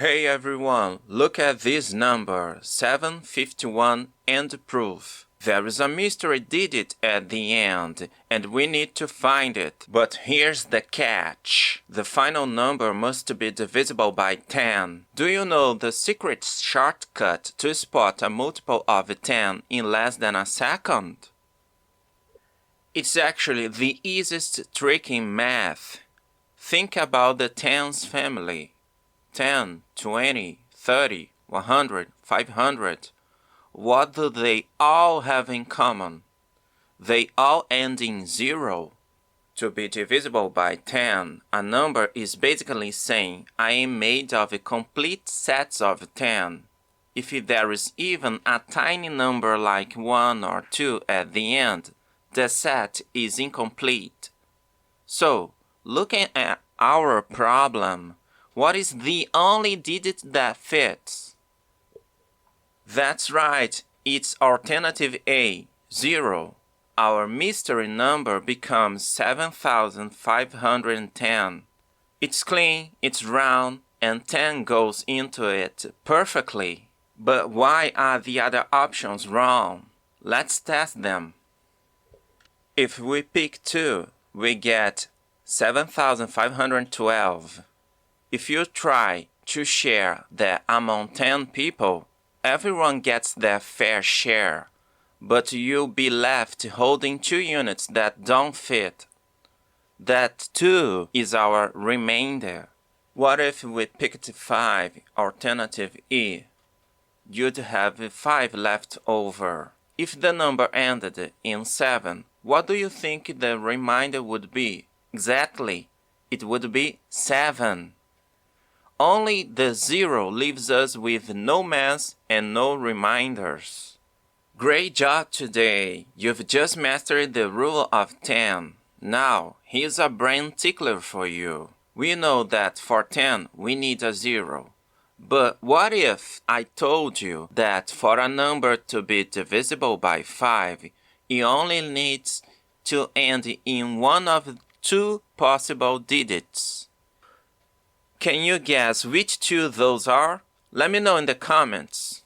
Hey everyone, look at this number, 751 and proof. There is a mystery digit at the end, and we need to find it. But here's the catch. The final number must be divisible by 10. Do you know the secret shortcut to spot a multiple of 10 in less than a second? It's actually the easiest trick in math. Think about the tens family. 10, 20, 30, 100, 500. What do they all have in common? They all end in 0. To be divisible by 10, a number is basically saying I am made of complete sets of 10. If there is even a tiny number like 1 or 2 at the end, the set is incomplete. So, looking at our problem, what is the only digit that fits? That's right, it's alternative A, 0. Our mystery number becomes 7,510. It's clean, it's round, and 10 goes into it perfectly. But why are the other options wrong? Let's test them. If we pick 2, we get 7,512. If you try to share that among 10 people, everyone gets their fair share, but you'll be left holding 2 units that don't fit. That 2 is our remainder. What if we picked 5, alternative E? You'd have 5 left over. If the number ended in 7, what do you think the remainder would be? Exactly, it would be 7. Only the 0 leaves us with no mass and no reminders. Great job today! You've just mastered the rule of 10. Now, here's a brain tickler for you. We know that for 10 we need a 0. But what if I told you that for a number to be divisible by 5, it only needs to end in one of 2 possible digits? Can you guess which 2 those are? Let me know in the comments.